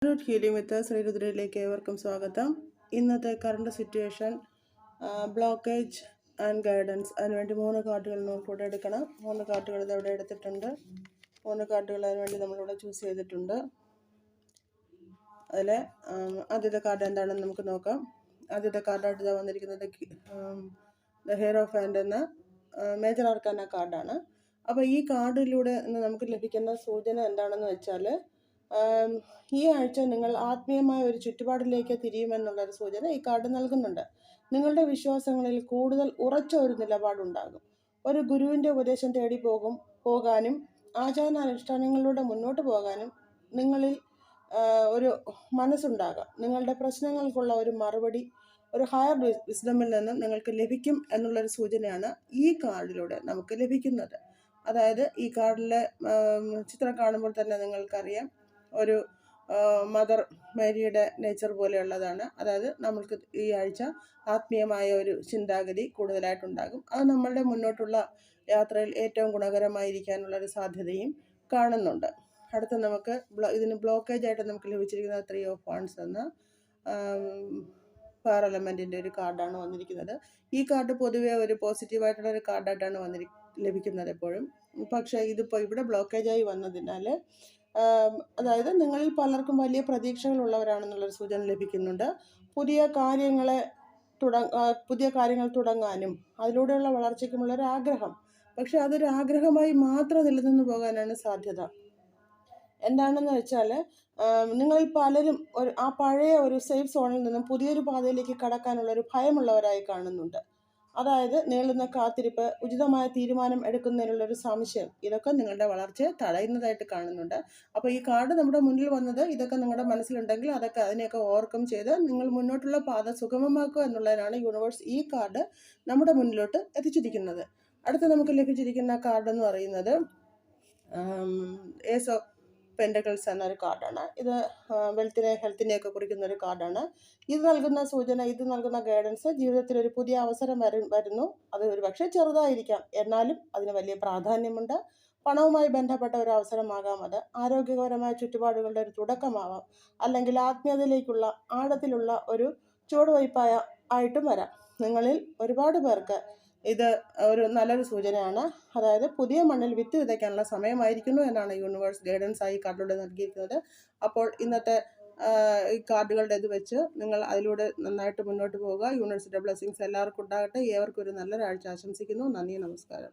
Healing വിത്ത് ശ്രീരുദ്രയിലേക്ക് ഏവർക്കും സ്വാഗതം. ഇന്നത്തെ current situation, blockage and guidance. അതിനുവേണ്ടി 3 കാർഡുകൾ നമുക്കിവിടെ എടുക്കണം. 3 കാർഡുകൾ ഇതവിടെ എടുത്തിട്ടുണ്ട്. 3 കാർഡുകൾ അതിനുവേണ്ടി നമ്മളിവിടെ ചൂസ് ചെയ്തിട്ടുണ്ട്. അതിൽ ആദ്യത്തെ കാർഡ് എന്താണെന്ന് നമുക്ക് നോക്കാം. ആദ്യത്തെ കാർഡായിട്ട് ഇതാ വന്നിരിക്കുന്നത് ദ ഹെയർ ഓഫ് ഹാൻഡ് എന്ന മേജർ ആർക്കാന കാർഡാണ്. അപ്പോൾ ഈ കാർഡിലൂടെ നമുക്ക് ലഭിക്കുന്ന സൂചന എന്താണെന്ന് വെച്ചാൽ, ഈ ആഴ്ച നിങ്ങൾ ആത്മീയമായ ഒരു ചുറ്റുപാടിലേക്ക് തിരിയുമെന്നുള്ളൊരു സൂചന ഈ കാർഡ് നൽകുന്നുണ്ട്. നിങ്ങളുടെ വിശ്വാസങ്ങളിൽ കൂടുതൽ ഉറച്ച ഒരു നിലപാടുണ്ടാകും. ഒരു ഗുരുവിൻ്റെ ഉപദേശം തേടി പോകാനും ആചാരാനുഷ്ഠാനങ്ങളിലൂടെ മുന്നോട്ട് പോകാനും നിങ്ങളിൽ ഒരു മനസ്സുണ്ടാകാം. നിങ്ങളുടെ പ്രശ്നങ്ങൾക്കുള്ള ഒരു മറുപടി ഒരു ഹയർ വിസ്ഡമിൽ നിന്നും നിങ്ങൾക്ക് ലഭിക്കും എന്നുള്ളൊരു സൂചനയാണ് ഈ കാർഡിലൂടെ നമുക്ക് ലഭിക്കുന്നത്. അതായത് ഈ കാർഡിലെ ചിത്രം കാണുമ്പോൾ തന്നെ നിങ്ങൾക്കറിയാം, ഒരു മദർ മേരിയുടെ നേച്ചർ പോലെയുള്ളതാണ്. അതായത് നമ്മൾക്ക് ഈ ആഴ്ച ആത്മീയമായ ഒരു ചിന്താഗതി കൂടുതലായിട്ടുണ്ടാകും. അത് നമ്മളുടെ മുന്നോട്ടുള്ള യാത്രയിൽ ഏറ്റവും ഗുണകരമായിരിക്കാനുള്ളൊരു സാധ്യതയും കാണുന്നുണ്ട്. അടുത്ത നമുക്ക് ഇതിന് ബ്ലോക്കേജ് ആയിട്ട് നമുക്ക് ലഭിച്ചിരിക്കുന്ന 3 ഓഫ് വാണ്ട്സ് എന്ന ഫയർ എലമെൻറ്റിൻ്റെ ഒരു കാർഡാണ് വന്നിരിക്കുന്നത്. ഈ കാർഡ് പൊതുവെ ഒരു പോസിറ്റീവായിട്ടുള്ള ഒരു കാർഡായിട്ടാണ് ലഭിക്കുന്നത് എപ്പോഴും. പക്ഷേ ഇതിപ്പോൾ ഇവിടെ ബ്ലോക്കേജായി വന്നതിനാൽ, അതായത് നിങ്ങളിൽ പലർക്കും വലിയ പ്രതീക്ഷകളുള്ളവരാണെന്നുള്ളൊരു സൂചന ലഭിക്കുന്നുണ്ട്. പുതിയ കാര്യങ്ങൾ തുടങ്ങാനും അതിലൂടെയുള്ള വളർച്ചയ്ക്കുമുള്ളൊരു ആഗ്രഹം. പക്ഷെ അതൊരു ആഗ്രഹമായി മാത്രം നിലനിന്ന് പോകാനാണ് സാധ്യത. എന്താണെന്ന് വെച്ചാൽ, നിങ്ങളിൽ പലരും ആ പഴയ ഒരു സേഫ് സോണിൽ നിന്നും പുതിയൊരു പാതയിലേക്ക് കടക്കാനുള്ളൊരു ഭയമുള്ളവരായി കാണുന്നുണ്ട്. അതായത് നീളുന്ന കാത്തിരിപ്പ്, ഉചിതമായ തീരുമാനം എടുക്കുന്നതിനുള്ളൊരു സംശയം, ഇതൊക്കെ നിങ്ങളുടെ വളർച്ചയെ തടയുന്നതായിട്ട് കാണുന്നുണ്ട്. അപ്പോൾ ഈ കാർഡ് നമ്മുടെ മുന്നിൽ വന്നത് ഇതൊക്കെ നിങ്ങളുടെ മനസ്സിലുണ്ടെങ്കിൽ അതിനെയൊക്കെ ഓവർകം ചെയ്ത് നിങ്ങൾ മുന്നോട്ടുള്ള പാത സുഗമമാക്കുക എന്നുള്ളതിനാണ് യൂണിവേഴ്സ് ഈ കാർഡ് നമ്മുടെ മുന്നിലോട്ട് എത്തിച്ചിരിക്കുന്നത്. അടുത്ത് നമുക്ക് ലഭിച്ചിരിക്കുന്ന കാർഡ് എന്ന് പറയുന്നത് ഏസ് ഓഫ് പെൻഡക്കിൾസ് എന്നൊരു കാർഡാണ്. ഇത് ഹെൽത്തിനെയൊക്കെ കുറിക്കുന്ന ഒരു കാർഡാണ്. ഇത് നൽകുന്ന ഗൈഡൻസ്, ജീവിതത്തിൽ ഒരു പുതിയ അവസരം വരുന്നു. അത് ഒരു പക്ഷേ ചെറുതായിരിക്കാം, എന്നാലും അതിന് വലിയ പ്രാധാന്യമുണ്ട്. പണവുമായി ബന്ധപ്പെട്ട ഒരു അവസരമാകാം അത്. ആരോഗ്യകരമായ ചുറ്റുപാടുകളുടെ ഒരു തുടക്കമാവാം, അല്ലെങ്കിൽ ആത്മീയതയിലേക്കുള്ള ആഴത്തിലുള്ള ഒരു ചുവടുവയ്പായിട്ടും വരാം. നിങ്ങളിൽ ഒരുപാട് പേർക്ക് ഇത് ഒരു നല്ലൊരു സൂചനയാണ്. അതായത് പുതിയ മണ്ണിൽ വിത്ത് വിതയ്ക്കാനുള്ള സമയമായിരിക്കുന്നു എന്നാണ് യൂണിവേഴ്സ് ഗൈഡൻസ് ആയി കാർഡിലൂടെ നൽകിയിരിക്കുന്നത്. അപ്പോൾ ഇന്നത്തെ ഈ കാർഡുകളുടെ ഇത് വെച്ച് നിങ്ങൾ അതിലൂടെ നന്നായിട്ട് മുന്നോട്ട് പോവുക. യൂണിവേഴ്സിന്റെ ബ്ലെസ്സിങ്സ് എല്ലാവർക്കും ഉണ്ടാകട്ടെ. ഏവർക്കും ഒരു നല്ലൊരാഴ്ച ആശംസിക്കുന്നു. നന്ദി, നമസ്കാരം.